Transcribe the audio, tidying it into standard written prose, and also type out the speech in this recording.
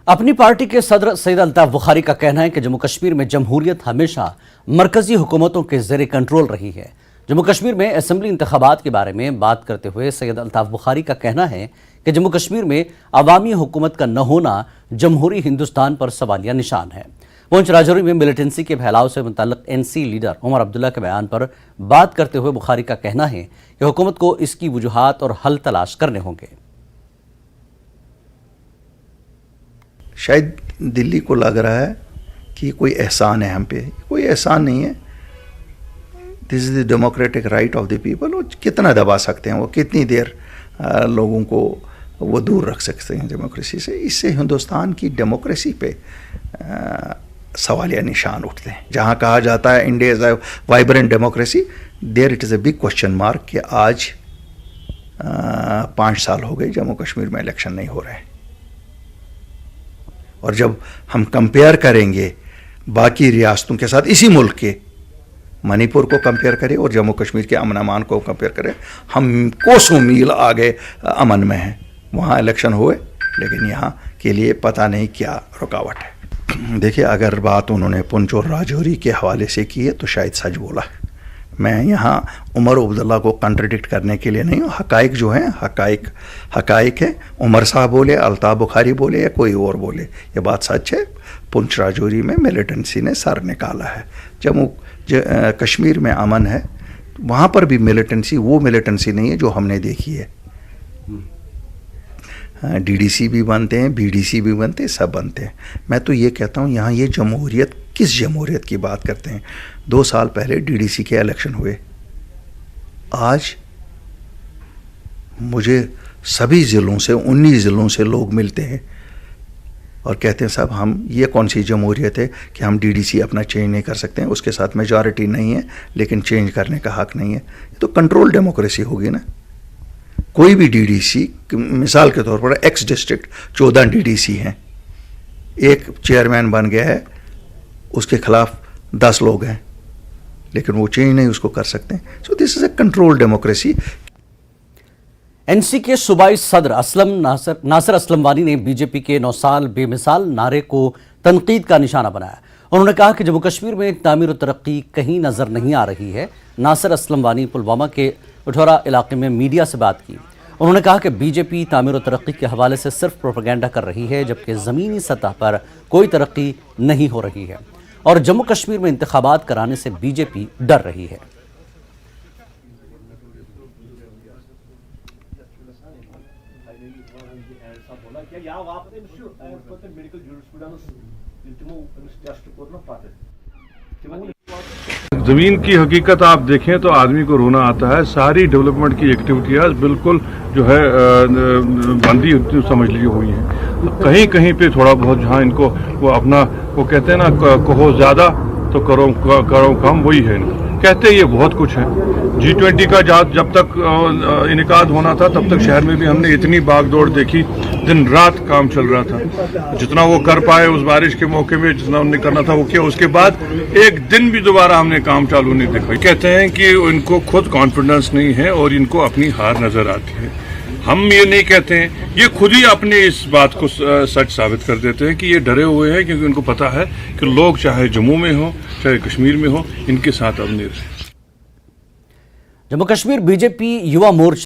अपनी पार्टी के सदर सैयद अल्ताफ बुखारी का कहना है कि जम्मू कश्मीर में जमहूरियत हमेशा मरकजी हुकूमतों के ज़ेर कंट्रोल रही है। जम्मू कश्मीर में असेंबली इंतखाबात के बारे में बात करते हुए सैयद अल्ताफ बुखारी का कहना है कि जम्मू कश्मीर में अवामी हुकूमत का न होना जमहूरी हिंदुस्तान पर सवालिया निशान है। पुंछ राजौरी में मिलिटेंसी के फैलाव से मुतल्लिक एनसी लीडर उमर अब्दुल्ला के बयान पर बात करते हुए बुखारी का कहना है कि हुकूमत को इसकी वजूहात और हल तलाश करने होंगे। शायद दिल्ली को लग रहा है कि कोई एहसान है हम पे। कोई एहसान नहीं है। This is the democratic right of the people. वो कितना दबा सकते हैं, वो कितनी देर लोगों को वो दूर रख सकते हैं डेमोक्रेसी से। इससे हिंदुस्तान की डेमोक्रेसी पे सवालिया निशान उठते हैं। जहाँ कहा जाता है India is a vibrant democracy, there it is a big question mark कि आज 5 साल हो गए जम्मू कश्मीर में इलेक्शन नहीं हो रहे। और जब हम कंपेयर करेंगे बाकी रियासतों के साथ, इसी मुल्क के मणिपुर को कंपेयर करें और जम्मू कश्मीर के अमन अमान को कंपेयर करें, हम कोसों मील आगे अमन में हैं। वहाँ इलेक्शन हुए लेकिन यहाँ के लिए पता नहीं क्या रुकावट है। देखिए, अगर बात उन्होंने पुंछ और राजौरी के हवाले से की है तो शायद सच बोला। मैं यहाँ उमर अब्दुल्ला को कंट्रडिक्ट करने के लिए नहीं हूँ। हकाइक जो हैं हकाइक है। उमर साहब बोले, अल्ताफ बुखारी बोले या कोई और बोले, ये बात सच है। पुंछ राजौरी में मिलिटेंसी ने सर निकाला है। जम्मू कश्मीर में अमन है, वहाँ पर भी मिलिटेंसी वो मिलिटेंसी नहीं है जो हमने देखी है। डीडीसी भी बनते हैं, बीडीसी भी बनते हैं, सब बनते हैं। मैं तो ये कहता हूँ यहाँ ये जमहूरियत, किस जमहूरियत की बात करते हैं। 2 साल पहले डीडीसी के इलेक्शन हुए। आज मुझे सभी ज़िलों से 19 ज़िलों से लोग मिलते हैं और कहते हैं साहब हम ये कौन सी जमहूरियत है कि हम डीडीसी अपना चेंज नहीं कर सकते हैं, उसके साथ मेजॉरिटी नहीं है लेकिन चेंज करने का हक नहीं है। ये तो कंट्रोल डेमोक्रेसी होगी ना। कोई भी डीडीसी, मिसाल के तौर पर एक्स डिस्ट्रिक्ट 14 डीडीसी हैं, एक चेयरमैन बन गया है, उसके खिलाफ 10 लोग हैं लेकिन वो चेंज नहीं उसको कर सकते। So this is a control democracy. NC के सूबाई सदर नासिर असलम वानी ने बीजेपी के 9 साल बेमिसाल नारे को तनकीद का निशाना बनाया। उन्होंने कहा कि जम्मू कश्मीर में तामीर और तरक्की कहीं नजर नहीं आ रही है। नासिर असलम वानी पुलवामा के उठौरा इलाके में मीडिया से बात की। उन्होंने कहा कि बीजेपी तामीर और तरक्की के हवाले से सिर्फ प्रोपेगेंडा कर रही है, जबकि ज़मीनी सतह पर कोई तरक्की नहीं हो रही है और जम्मू कश्मीर में इंतखाबात कराने से बीजेपी डर रही है। ज़मीन की हकीकत आप देखें तो आदमी को रोना आता है। सारी डेवलपमेंट की एक्टिविटीज़ बिल्कुल जो है बंदी समझ ली हुई हैं। कहीं कहीं पे थोड़ा बहुत जहाँ इनको वो अपना वो कहते हैं ना, कहो ज़्यादा तो करो कम, वही है। कहते ये बहुत कुछ है। G20 का जब तक इनेकाद होना था तब तक शहर में भी हमने इतनी भागदौड़ देखी, दिन रात काम चल रहा था। जितना वो कर पाए उस बारिश के मौके में, जितना उन्हें करना था वो किया। उसके बाद एक दिन भी दोबारा हमने काम चालू नहीं देखा। कहते हैं कि इनको खुद कॉन्फिडेंस नहीं है और इनको अपनी हार नजर आती है। हम ये नहीं कहते हैं, ये खुद ही अपने इस बात को सच साबित कर देते हैं कि ये डरे हुए हैं, क्योंकि उनको पता है कि लोग चाहे जम्मू में हो चाहे कश्मीर में हो, इनके साथ अब नहीं रहे। जम्मू कश्मीर बीजेपी युवा मोर्चा